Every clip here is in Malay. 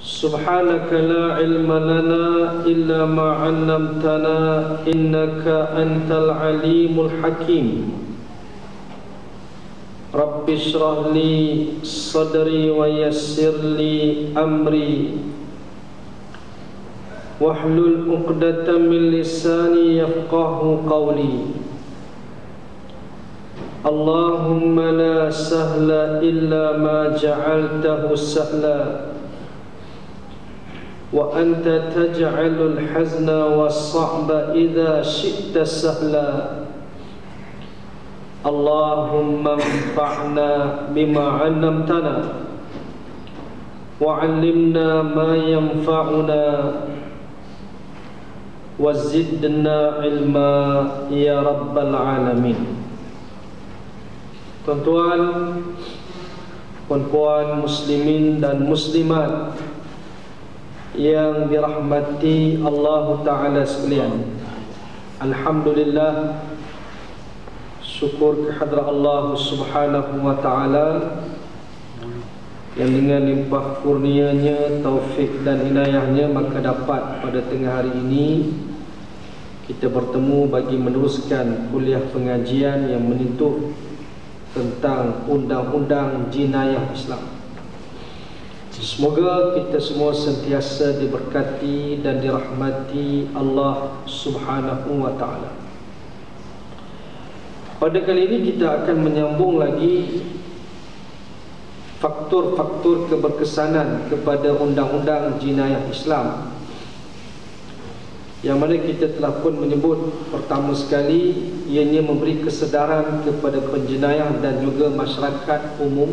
سبحانك لا علم لنا إلا ما علمتنا إنك أنت العليم الحكيم رب اشرح لي صدري ويسر لي أمري واحلل عقدة من لساني يفقه قولي اللهم لا سهل إلا ما جعلته سهلا وأنت تجعل الحزن والصعب إذا شئت سهلا اللهم انفعنا بما علمتنا وعلمنا ما ينفعنا وزدنا علما يا رب العالمين. Tuan-tuan, puan-puan muslimin dan muslimat yang dirahmati Allah Ta'ala sekalian, alhamdulillah, syukur kehadrat Allah Subhanahu wa Ta'ala yang dengan limpah kurnianya, taufik dan inayahnya, maka dapat pada tengah hari ini kita bertemu bagi meneruskan kuliah pengajian yang menyentuh tentang undang-undang jenayah Islam. Semoga kita semua sentiasa diberkati dan dirahmati Allah Subhanahu wa Ta'ala. Pada kali ini kita akan menyambung lagi faktor-faktor keberkesanan kepada undang-undang jenayah Islam, yang mana kita telah pun menyebut pertama sekali ianya memberi kesedaran kepada penjenayah dan juga masyarakat umum.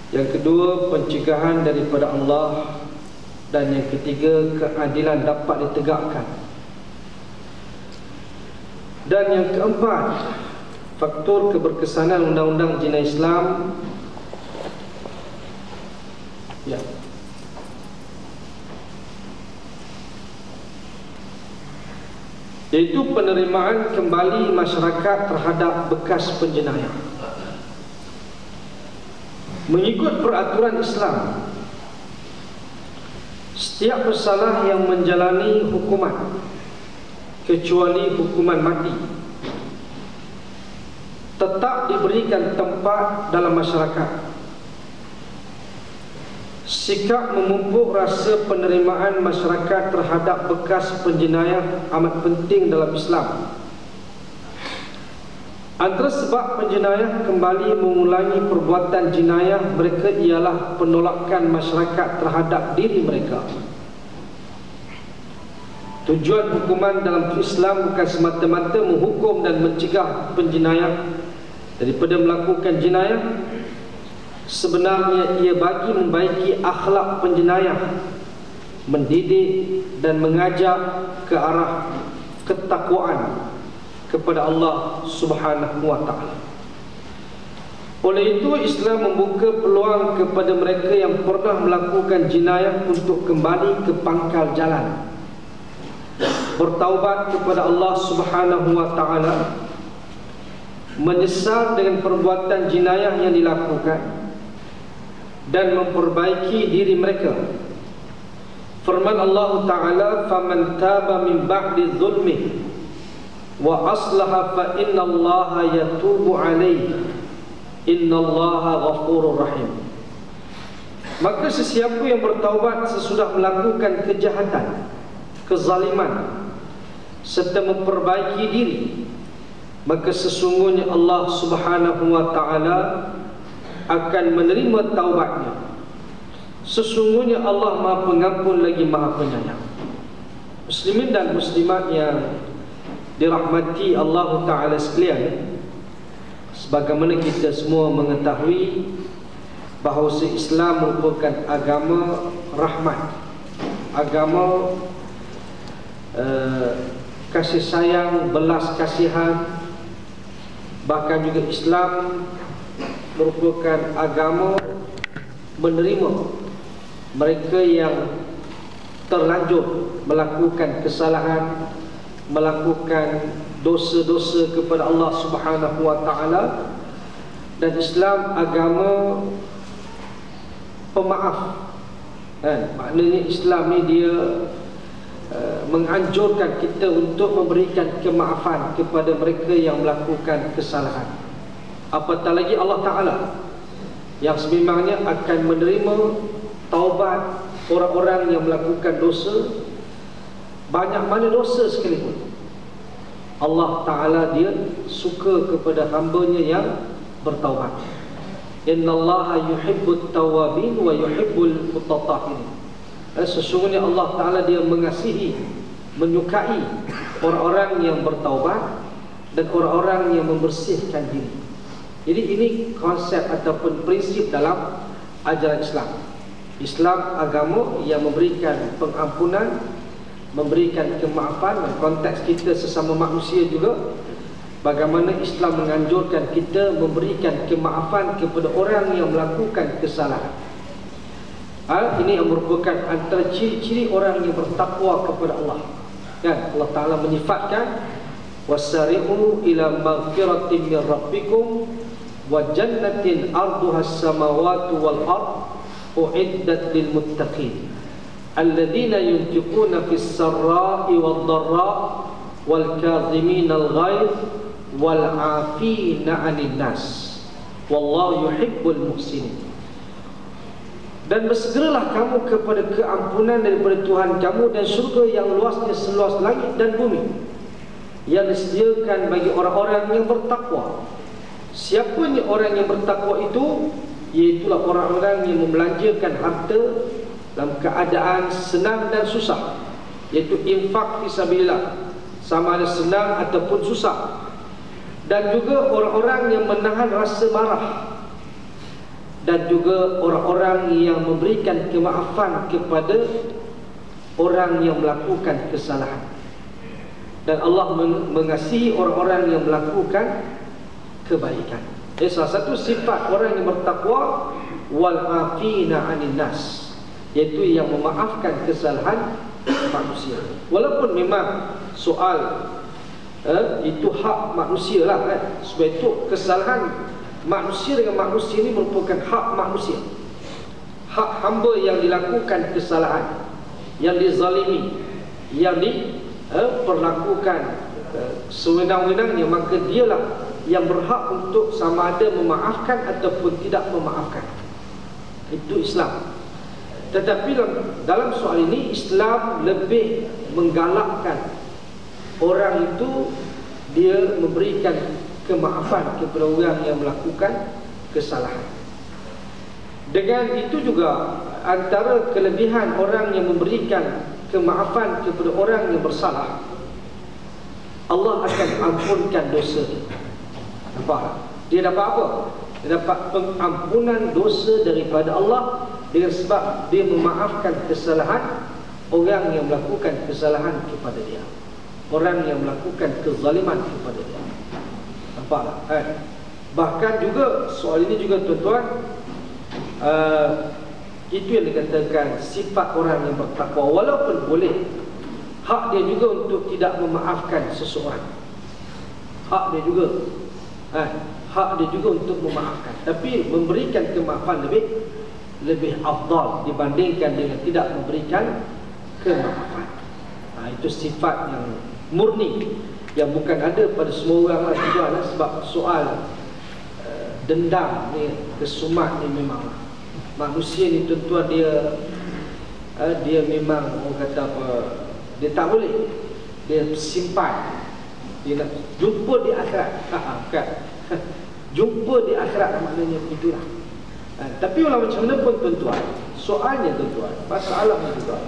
Yang kedua, pencegahan daripada Allah. Dan yang ketiga, keadilan dapat ditegakkan. Dan yang keempat, faktor keberkesanan undang-undang jenayah Islam, ya, yaitu penerimaan kembali masyarakat terhadap bekas penjenayah. Mengikut peraturan Islam, setiap bersalah yang menjalani hukuman kecuali hukuman mati tetap diberikan tempat dalam masyarakat. Sikap memupuk rasa penerimaan masyarakat terhadap bekas penjenayah amat penting dalam Islam. Antara sebab penjenayah kembali mengulangi perbuatan jenayah mereka ialah penolakan masyarakat terhadap diri mereka. Tujuan hukuman dalam Islam bukan semata-mata menghukum dan mencegah penjenayah daripada melakukan jenayah. Sebenarnya ia bagi membaiki akhlak penjenayah, mendidik dan mengajak ke arah ketakwaan kepada Allah Subhanahu wa Ta'ala. Oleh itu Islam membuka peluang kepada mereka yang pernah melakukan jenayah untuk kembali ke pangkal jalan, bertaubat kepada Allah Subhanahu wa Ta'ala, menyesal dengan perbuatan jenayah yang dilakukan dan memperbaiki diri mereka. Firman Allah Ta'ala, "Faman taba min ba'di zulmi wa aslaha fa innallaha yatubu alaihi innallaha ghafurur rahim." Maka sesiapa yang bertaubat sesudah melakukan kejahatan, kezaliman serta memperbaiki diri, maka sesungguhnya Allah Subhanahu wa Ta'ala akan menerima taubatnya. Sesungguhnya Allah Maha Pengampun lagi Maha Penyayang. Muslimin dan muslimat yang dirahmati Allah Ta'ala sekalian, sebagaimana kita semua mengetahui bahawa Islam merupakan agama rahmat, agama kasih sayang, belas kasihan. Bahkan juga Islam merupakan agama menerima mereka yang terlanjur melakukan kesalahan, melakukan dosa-dosa kepada Allah Subhanahu wa Ta'ala. Dan Islam agama pemaaf Maknanya Islam ni dia menganjurkan kita untuk memberikan kemaafan kepada mereka yang melakukan kesalahan. Apatah lagi Allah Ta'ala yang sememangnya akan menerima taubat orang-orang yang melakukan dosa, banyak mana dosa sekalipun. Allah Ta'ala dia suka kepada hamba-Nya yang bertaubat. Innallaha yuhibbut tawabin wa yuhibbul mutatahhirin. Sesungguhnya Allah Ta'ala dia mengasihi, menyukai orang-orang yang bertaubat dan orang-orang yang membersihkan diri. Jadi ini konsep ataupun prinsip dalam ajaran Islam. Islam agama yang memberikan pengampunan, memberikan kemaafan. Dan konteks kita sesama manusia juga, bagaimana Islam menganjurkan kita memberikan kemaafan kepada orang yang melakukan kesalahan. Ini yang merupakan antara ciri-ciri orang yang bertakwa kepada Allah. Allah Ta'ala menyifatkan wasari'u ila maghfiratin min rabbikum wa jannatin arduha as-samawati wal ard u'iddat lil muttaqin alladhina yunfiquna fis sarra'i wad dharra wal kadhimina al ghaidh wal 'afina 'anil nas wallahu yuhibbul muhsinin. Dan bersegeralah kamu kepada keampunan daripada Tuhan kamu dan syurga yang luasnya seluas langit dan bumi, yang disediakan bagi orang-orang yang bertakwa. Siapanya orang yang bertakwa itu? Iaitulah orang-orang yang membelanjakan harta dalam keadaan senang dan susah, iaitu infak fisabilillah, sama ada senang ataupun susah. Dan juga orang-orang yang menahan rasa marah, dan juga orang-orang yang memberikan kemaafan kepada orang yang melakukan kesalahan. Dan Allah mengasihi orang-orang yang melakukan kebaikan. Jadi salah satu sifat orang yang bertakwa, wal afina 'anil nas, iaitu yang memaafkan kesalahan manusia. Walaupun memang soal itu hak manusia lah kan. Sebab itu kesalahan manusia dengan manusia ini merupakan hak manusia. Hak hamba yang dilakukan kesalahan, yang dizalimi, yang diperlakukan sewenang-wenangnya, maka dialah yang berhak untuk sama ada memaafkan ataupun tidak memaafkan. Itu Islam. Tetapi dalam soal ini Islam lebih menggalakkan orang itu dia memberikan kemaafan kepada orang yang melakukan kesalahan. Dengan itu juga antara kelebihan orang yang memberikan kemaafan kepada orang yang bersalah, Allah akan ampunkan dosa dia. Nampak? Dia dapat apa? Dia dapat pengampunan dosa daripada Allah dengan sebab dia memaafkan kesalahan orang yang melakukan kesalahan kepada dia, orang yang melakukan kezaliman kepada dia. Bahkan juga soal ini juga tuan-tuan, itu yang dikatakan sifat orang yang bertakwa. Walaupun boleh, hak dia juga untuk tidak memaafkan seseorang. Hak dia juga hak dia juga untuk memaafkan. Tapi memberikan kemaafan lebih afdal dibandingkan dengan tidak memberikan kemaafan. Itu sifat yang murni, yang bukan ada pada semua orang lah juga lah. Sebab soal dendam ni, kesumat ni memang manusia ni tuan-tuan, dia memang orang kata apa, dia tak boleh, dia simpan, dia nak jumpa di akhirat. Kan? Jumpa di akhirat maknanya itulah. Tapi walau macam mana pun tuan-tuan, soalnya tuan-tuan, masalahnya juga,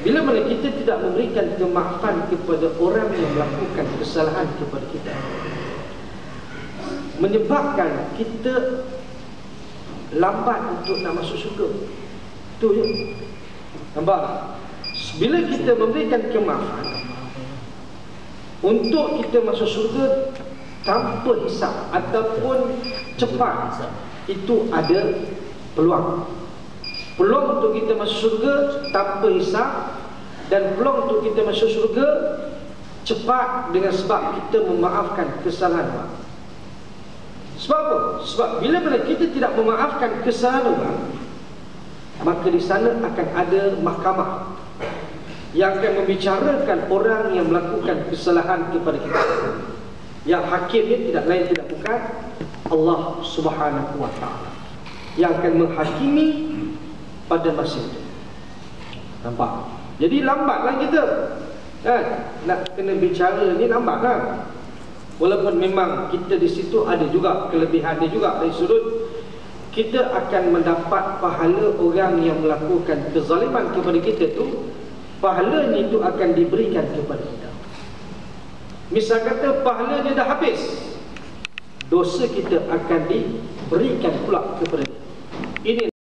bila mana kita tidak memberikan kemaafan kepada orang yang melakukan kesalahan kepada kita, menyebabkan kita lambat untuk nak masuk syurga. Itu je. Nampak? Bila kita memberikan kemaafan untuk kita masuk syurga tanpa hisap ataupun cepat, itu ada peluang. Peluang untuk kita masuk syurga tanpa hisap, dan peluang untuk kita masuk syurga cepat dengan sebab kita memaafkan kesalahan orang. Sebab apa? Sebab bila mana kita tidak memaafkan kesalahan orang, maka di sana akan ada mahkamah yang akan membicarakan orang yang melakukan kesalahan kepada kita. Yang hakimnya tidak lain tidak bukan Allah Subhanahu wa ta'ala, yang akan menghakimi pada masa itu. Nampak? Jadi lambatlah kita nak kena bicara ni, lambatlah. Walaupun memang kita di situ ada juga kelebihannya juga dari sudut kita akan mendapat pahala orang yang melakukan kezaliman kepada kita tu, pahalanya itu akan diberikan kepada kita. Misal kata pahalanya dah habis, dosa kita akan diberikan pula kepada kita. Ini